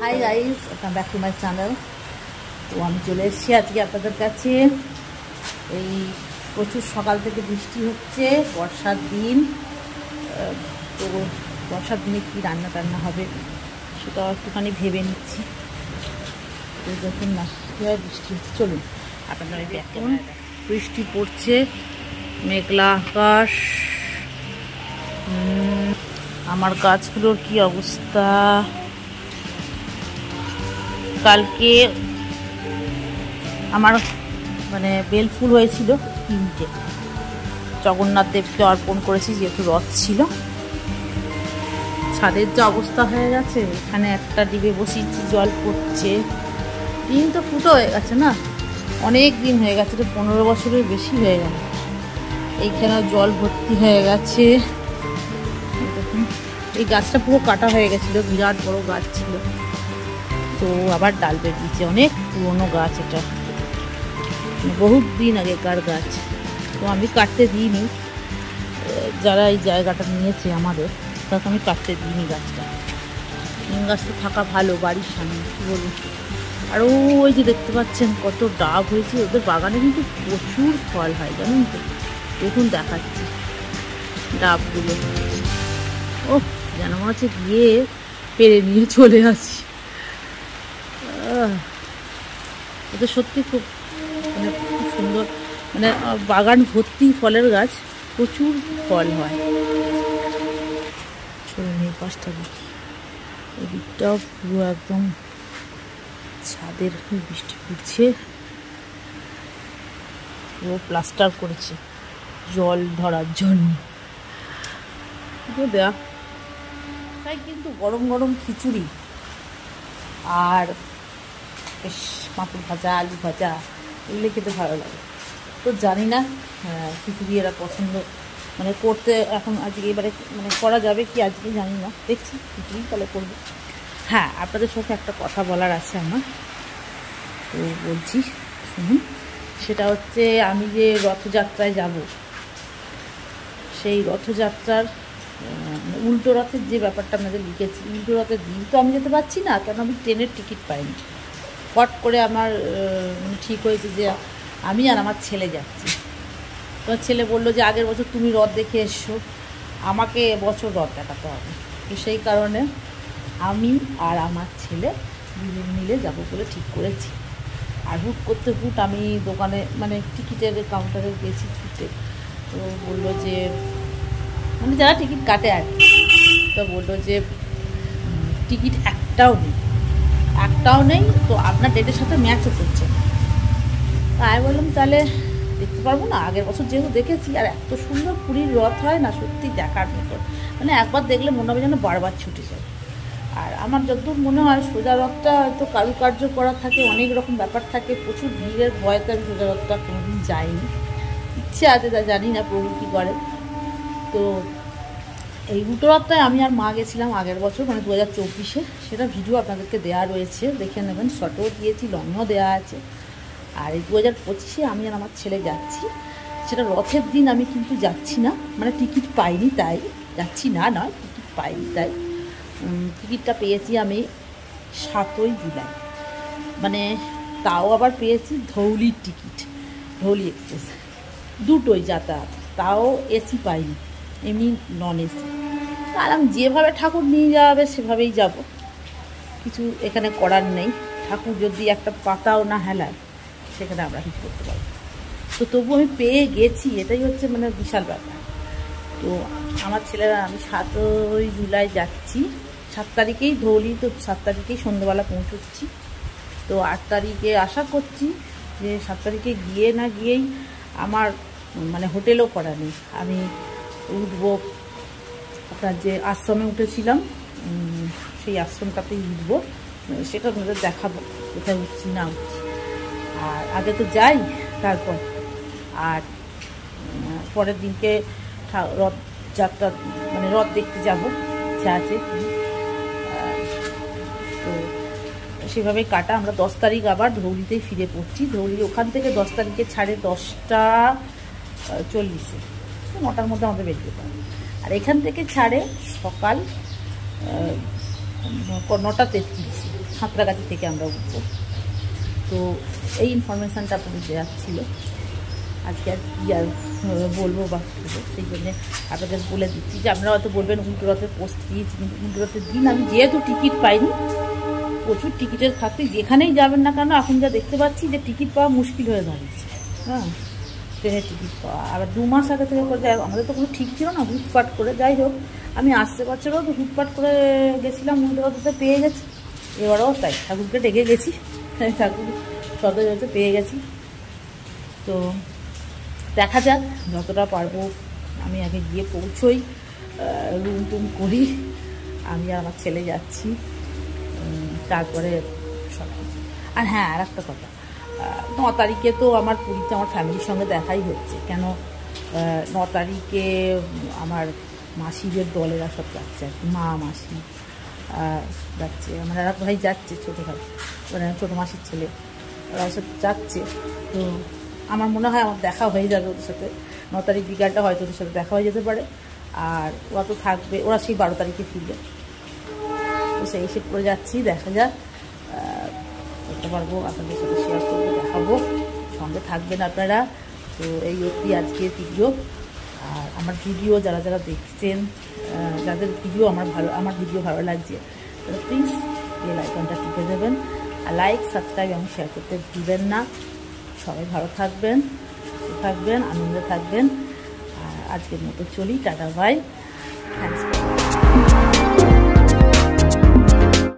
Hi guys, welcome back to my channel. তো আমি চলে এসেছি আজকে আপনাদের কাছে। এই প্রচুর সকাল থেকে বৃষ্টি হচ্ছে, বর্ষার দিন। তো বর্ষার দিনে কী রান্না টান্না হবে সেটাও একটুখানি ভেবে নিচ্ছি। তো দেখুন না কীভাবে বৃষ্টি হচ্ছে, চলুন আপনাদের দেখুন। বৃষ্টি পড়ছে, মেঘলা আকাশ। আমার গাছগুলোর কি অবস্থা। কালকে আমার মানে বেল ফুল হয়েছিল 3টে, জগন্নাথ দেবকে অর্পণ করেছি যেহেতু রথ ছিল। ছাদের যে অবস্থা হয়ে গেছে, এখানে একটা ডিবে বসিয়েছি, জল পড়ছে। দিন তো ফুটো হয়ে গেছে না, অনেক দিন হয়ে গেছে, 15 বছরের বেশি হয়ে গেল। এইখানেও জল ভর্তি হয়ে গেছে। এই গাছটা পুরো কাটা হয়ে গেছিলো, বিরাট বড় গাছ ছিল, তো আবার ডাল বেরিয়েছে। অনেক পুরনো গাছ, এটা বহুত দিন আগেকার গাছ। তো আমি কাটতে দিইনি, যারা এই জায়গাটা নিয়েছে আমাদের, তাকে আমি কাটতে দিইনি গাছটা। নিম গাছটা থাকা ভালো বাড়ির সামনে, কি বলুন। আর ওই যে দেখতে পাচ্ছেন কত ডাব হয়েছে, ওদের বাগানে কিন্তু প্রচুর ফল হয় জানেন তো। দেখুন দেখাচ্ছি ডাবগুলো। ও যেন মনে হচ্ছে গিয়ে পেরে নিয়ে চলে আসি। ওদের সত্যি খুব মানে খুব সুন্দর, মানে বাগান ভর্তি ফলের গাছ, প্রচুর ফল হয়। চলুন এই পাশটা দেখি, এই দিকটাও পুরো একদম ছাদের বৃষ্টি পড়ছে, পুরো প্লাস্টার করেছে জল ধরার জন্য। দেয়া তাই কিন্তু গরম গরম খিচুড়ি আর বেশ পাঁপড় ভাজা, আলু ভাজা, এগুলো খেতে ভালো লাগে। তো জানি না খিচুড়ি এরা পছন্দ মানে করতে এখন আজকে এবারে মানে করা যাবে কি আজকে জানি না, দেখছি খিচুড়ি তাহলে করবো। হ্যাঁ, আপনাদের সাথে একটা কথা বলার আছে আমার, তো বলছি শুনুন। সেটা হচ্ছে আমি যে রথযাত্রায় যাব, সেই রথযাত্রার উল্টো রথের যে ব্যাপারটা আপনাদের লিখেছি, উল্টো রথের দিন তো আমি যেতে পারছি না, কেন আমি ট্রেনের টিকিট পাইনি। হট করে আমার ঠিক হয়েছে যে আমি আর আমার ছেলে যাচ্ছি। তো ছেলে বললো যে আগের বছর তুমি রথ দেখে এসছো, আমাকে এবছর রথ দেখাতে হবে। তো সেই কারণে আমি আর আমার ছেলে দুজন মিলে যাবো বলে ঠিক করেছি। আর হুট করতে আমি দোকানে মানে টিকিটের কাউন্টারে গেছি ছুটে, তো বললো যে মানে যারা টিকিট কাটে আর কি, তো বললো যে টিকিট একটাও নেই, তো আপনার ডেটের সাথে ম্যাচও করছে। তাই বললাম তাহলে দেখতে পারবো না, আগের বছর যেহেতু দেখেছি। আর এত সুন্দর পুরীর রথ হয় না, সত্যি দেখার মতো, মানে একবার দেখলে মনে হবে যেন বারবার ছুটে যায়। আর আমার যতদূর মনে হয় সোজা রথটা হয়তো কারুকার্য করা থাকে, অনেক রকম ব্যাপার থাকে, প্রচুর ভিড়ের ভয়তে আমি সোজা রথটা কোনোদিন যাইনি। ইচ্ছে আছে, তা জানি না প্রভু কী করে। তো এই উল্টো রথটায় আমি আর মা গেছিলাম আগের বছর, মানে 2024-এ। সেটা ভিডিও আপনাদেরকে দেওয়া রয়েছে, দেখে নেবেন। শর্টও দিয়েছি, লংও দেওয়া আছে। আর এই 2025-এ আমি আর আমার ছেলে যাচ্ছি। সেটা রথের দিন আমি কিন্তু যাচ্ছি না, মানে টিকিট পাইনি তাই যাচ্ছি না, নয় টিকিট পাইনি তাই। টিকিটটা পেয়েছি আমি 7ই জুলাই, মানে তাও আবার পেয়েছি ধৌলির টিকিট, ধৌলি এক্সপ্রেস, দুটোই যাতায়াত, তাও এসি পাইনি, এমনি নন এসি। আর আমি যেভাবে ঠাকুর নিয়ে যাবে সেভাবেই যাব, কিছু এখানে করার নেই। ঠাকুর যদি একটা পাতাও না হেলায় সেখানে আমরা কিছু করতে পারবো। তো তবু আমি পেয়ে গেছি, এটাই হচ্ছে মানে বিশাল ব্যাপার। তো আমার ছেলেরা আমি 7ই জুলাই যাচ্ছি, 7 তারিখেই ধৌলি, তো 7 তারিখেই সন্ধ্যেবেলা পৌঁছচ্ছি। তো 8 তারিখে আশা করছি যে 7 তারিখে গিয়ে না গিয়েই আমার মানে হোটেলও করা নেই, আমি উঠবো আপনার যে আশ্রমে উঠেছিলাম, সেই আশ্রমটাতেই উঠবো, সেটা আপনাদের দেখাবো কোথায় উঠছি না উঠছি। আর আগে তো যাই, তারপর আর পরের দিনকে রথযাত্রা মানে রথ দেখতে যাবো, ইচ্ছা আছে। তো সেভাবেই কাটা। আমরা 10 তারিখ আবার ধৌলিতেই ফিরে পড়ছি। ধৌলি ওখান থেকে 10 তারিখে ছাড়ে 10টা 40-এ, 9টার মধ্যে আমাদের বেরিয়ে যেতে হবে। আর এখান থেকে ছাড়ে সকাল 9:33 সাঁতরাগাছি থেকে আমরা উঠবো। তো এই ইনফরমেশানটা আপনাদের দেওয়ার ছিল। আজকে আর কী আর বলবো বা সেই জন্যে আপনাদের বলে দিচ্ছি যে আপনারা হয়তো বলবেন উল্টো রথের পোস্ট দিয়েছি, কিন্তু উল্টো রথের দিন আমি যেহেতু টিকিট পাইনি, প্রচুর টিকিটের খাতে যেখানেই যাবেন না কেন এখন যা দেখতে পাচ্ছি যে টিকিট পাওয়া মুশকিল হয়ে দাঁড়িয়েছে। হ্যাঁ, ট্রেনের টিকিট পাওয়া আবার 2 মাস আগে থেকে করে যায়, আমাদের তো কোনো ঠিক ছিল না, হুটপাট করে। যাই হোক, আমি আসতে বছরও তো হুটপাট করে গেছিলাম, উল্টো রথে পেয়ে গেছি। এবারেও তাই ঠাকুরকে ডেকে গেছি, ঠাকুর সদয় হতে পেয়ে গেছি। তো দেখা যাক যতটা পারবো। আমি আগে গিয়ে পৌঁছোই, রুম টুম করি, আমি আর আমার ছেলে যাচ্ছি, তারপরে সব কিছু। আর হ্যাঁ, আর একটা কথা, 9 তারিখে তো আমার পুরীতে আমার ফ্যামিলির সঙ্গে দেখাই হচ্ছে। কেন 9 তারিখে আমার মাসিদের দলেরা সব যাচ্ছে আর কি, মা মাসি যাচ্ছে, আমার আর ভাই যাচ্ছে, ছোটো ভাই, মানে ছোটো মাসির ছেলে, ওরা সব যাচ্ছে। তো আমার মনে হয় আমার দেখা হয়ে যাবে ওদের সাথে। 9 তারিখ বিকালটা হয়তো ওদের সাথে দেখা হয়ে যেতে পারে। আর ওরা তো থাকবে, ওরা সেই 12 তারিখে ফিরবে। তো সেই হিসেব করে যাচ্ছি, দেখা যাক করতে পারবো, আপনাদের সাথে শেয়ার করবো, দেখাবো, সঙ্গে থাকবেন আপনারা। তো এই অবধি আজকের ভিডিও। আর আমার ভিডিও যারা যারা দেখছেন, যাদের ভিডিও আমার ভিডিও ভালো লাগছে, তারা প্লিজ বেল আইকনটা টিপে দেবেন। আর লাইক, সাবস্ক্রাইব এবং শেয়ার করতে ভুলবেন না। সবাই ভালো থাকবেন, সুস্থ থাকবেন, আনন্দে থাকবেন। আর আজকের মতো চলি, টাটা বাই, থ্যাংকস।